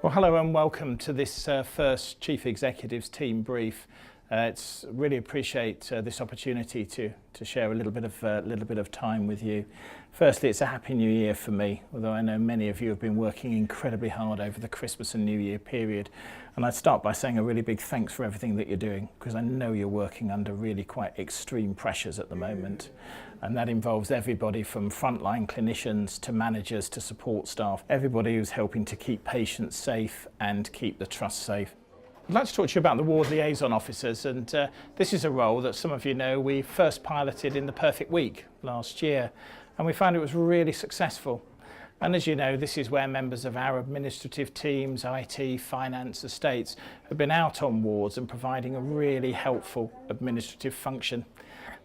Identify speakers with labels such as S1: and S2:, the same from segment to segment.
S1: Well, hello and welcome to this first Chief Executives team brief. It's really appreciate this opportunity to share a little bit of time with you. Firstly, it's a happy new year for me, although I know many of you have been working incredibly hard over the Christmas and New Year period. And I'd start by saying a really big thanks for everything that you're doing, because I know you're working under really quite extreme pressures at the moment. And that involves everybody from frontline clinicians to managers to support staff, everybody who's helping to keep patients safe and keep the trust safe. I'd like to talk to you about the ward liaison officers, and this is a role that some of you know we first piloted in the Perfect Week last year, and we found it was really successful. And as you know, this is where members of our administrative teams, IT, finance, estates have been out on wards and providing a really helpful administrative function.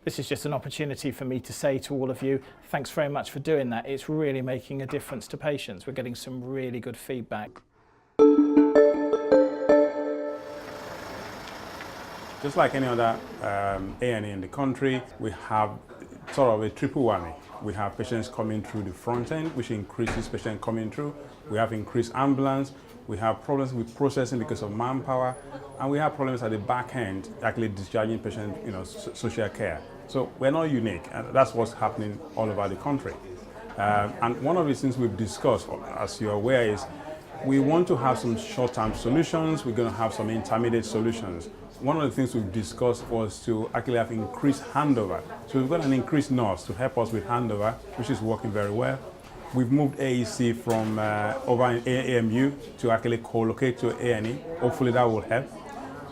S1: This is just an opportunity for me to say to all of you, thanks very much for doing that. It's really making a difference to patients. We're getting some really good feedback.
S2: Just like any other A&E in the country, we have sort of a triple whammy. We have patients coming through the front end, which increases patients coming through. We have increased ambulance. We have problems with processing because of manpower. And we have problems at the back end, actually discharging patients, social care. So we're not unique, and that's what's happening all over the country. And one of the things we've discussed, as you're aware, is we want to have some short-term solutions. We're going to have some intermediate solutions. One of the things we've discussed was to actually have increased handover. So we've got an increased nurse to help us with handover, which is working very well. We've moved AEC from over in AMU to actually co-locate to A&E. Hopefully that will help.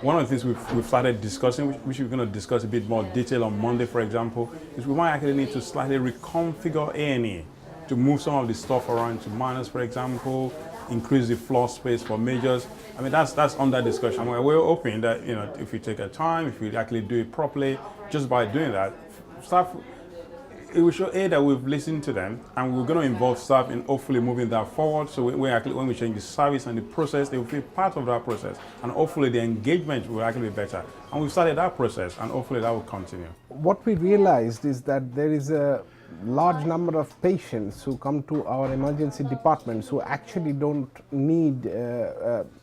S2: One of the things we've started discussing, which we're going to discuss a bit more detail on Monday, for example, is we might actually need to slightly reconfigure A&E to move some of the stuff around to minors, for example, increase the floor space for majors. I mean, that's under discussion. We're hoping that, if we take our time, if we actually do it properly, just by doing that, staff, it will show that we've listened to them, and we're going to involve staff in hopefully moving that forward. So when we change the service and the process, they will be part of that process, and hopefully the engagement will actually be better. And we've started that process, and hopefully that will continue.
S3: What we realized is that there is a large number of patients who come to our emergency departments who actually don't need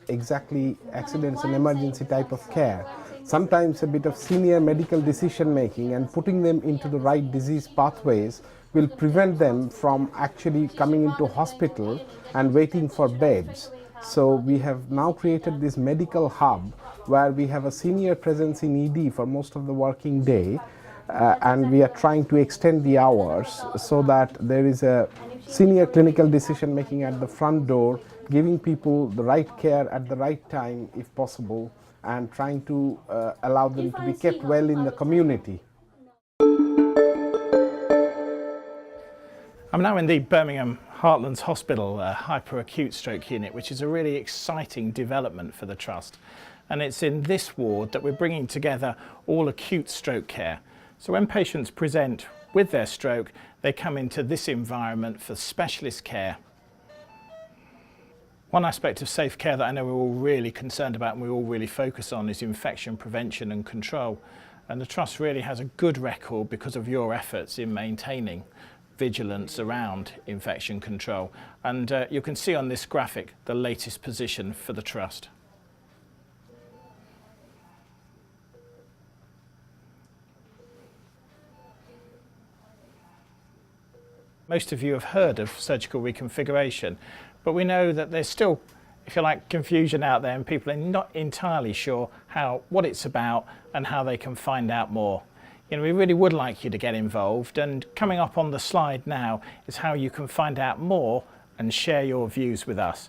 S3: exactly accidents and emergency type of care. Sometimes a bit of senior medical decision making and putting them into the right disease pathways will prevent them from actually coming into hospital and waiting for beds. So we have now created this medical hub where we have a senior presence in ED for most of the working day. And we are trying to extend the hours so that there is a senior clinical decision making at the front door, giving people the right care at the right time if possible, and trying to allow them to be kept well in the community.
S1: I'm now in the Birmingham Heartlands Hospital hyperacute stroke unit, which is a really exciting development for the Trust. And it's in this ward that we're bringing together all acute stroke care. So when patients present with their stroke, they come into this environment for specialist care. One aspect of safe care that I know we're all really concerned about and we all really focus on is infection prevention and control. And the Trust really has a good record because of your efforts in maintaining vigilance around infection control. And you can see on this graphic the latest position for the Trust. Most of you have heard of surgical reconfiguration, but we know that there's still, if you like, confusion out there and people are not entirely sure what it's about and how they can find out more. We really would like you to get involved, and coming up on the slide now is how you can find out more and share your views with us.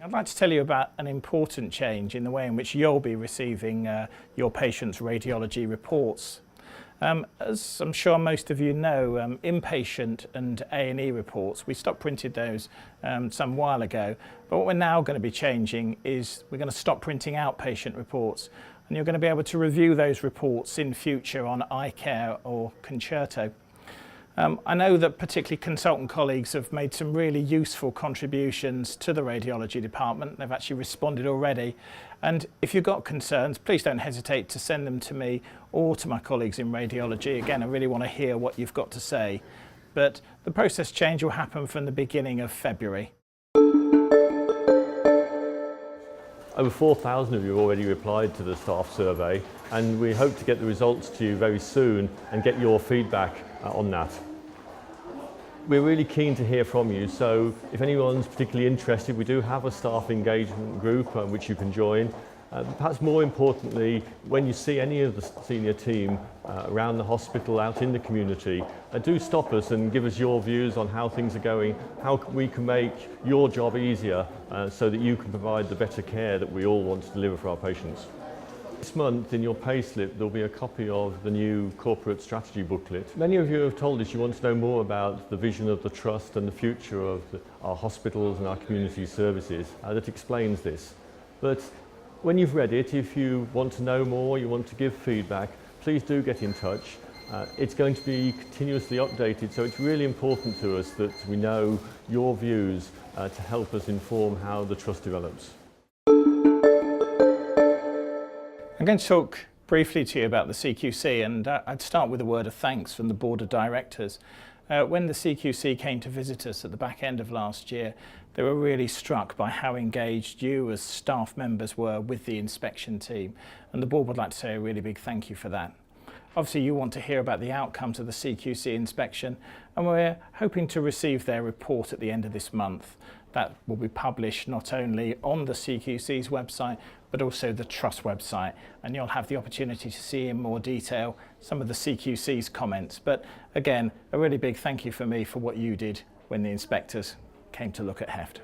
S1: I'd like to tell you about an important change in the way in which you'll be receiving your patients' radiology reports. As I'm sure most of you know, inpatient and A&E reports, we stopped printing those some while ago, but what we're now going to be changing is we're going to stop printing outpatient reports, and you're going to be able to review those reports in future on iCare or Concerto. I know that particularly consultant colleagues have made some really useful contributions to the radiology department. They've actually responded already. And if you've got concerns, please don't hesitate to send them to me or to my colleagues in radiology. Again, I really want to hear what you've got to say. but the process change will happen from the beginning of February.
S4: Over 4,000 of you have already replied to the staff survey, and we hope to get the results to you very soon and get your feedback on that. We're really keen to hear from you, so if anyone's particularly interested, we do have a staff engagement group which you can join. Perhaps more importantly, when you see any of the senior team around the hospital, out in the community, do stop us and give us your views on how things are going, how we can make your job easier so that you can provide the better care that we all want to deliver for our patients. This month in your payslip there'll be a copy of the new corporate strategy booklet. Many of you have told us you want to know more about the vision of the Trust and the future of our hospitals and our community services that explains this. But when you've read it, if you want to know more, you want to give feedback, please do get in touch. It's going to be continuously updated, so it's really important to us that we know your views to help us inform how the Trust develops.
S1: I'm going to talk briefly to you about the CQC, and I'd start with a word of thanks from the Board of Directors. When the CQC came to visit us at the back end of last year, they were really struck by how engaged you as staff members were with the inspection team, and the board would like to say a really big thank you for that. Obviously you want to hear about the outcomes of the CQC inspection, and we're hoping to receive their report at the end of this month. That will be published not only on the CQC's website but also the Trust website, and you'll have the opportunity to see in more detail some of the CQC's comments. But again, a really big thank you for me for what you did when the inspectors came to look at Heft.